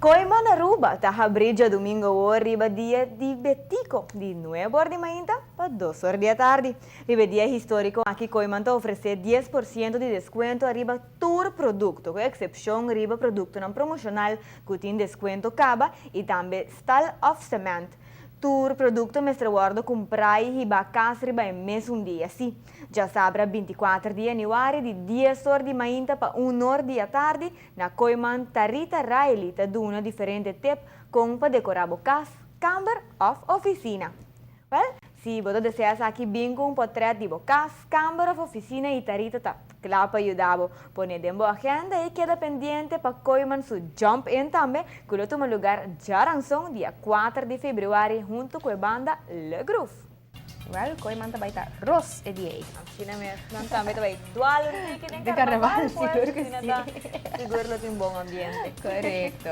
Coiman Aruba, taha bridge domingo o riba dia di Betico, de 9 horas de manhã para 2 horas da tarde. Riba dia histórico, aqui Coiman está oferecer 10% de desconto arriba todo produto, com exceção riba produto não promocional, que tem desconto caba e também style of cement. Tur produto mestre guardo comprar e bacas riba em mês dia, sim. Já sabe, 24 de januário, de 10 horas de manhã para 1 hora da tarde, na Coiman Tarita Riley, tá duna diferente tip com para decorar bocas, camber of oficina. Well, se você deseja aqui bem com um portrait de bocas, camber of oficina e tarita tá claro para ajudar a poner dentro agenda e queda pendiente para Coiman su jump in também, que lo toma lugar já ranção dia 4 de fevereiro junto com a banda Le Groove. Well, Coiman também está Ros EDA. Sina mesmo também vai dual De carnaval, pues, siguro que sina ta siguro lo tem bom ambiente. Correcto.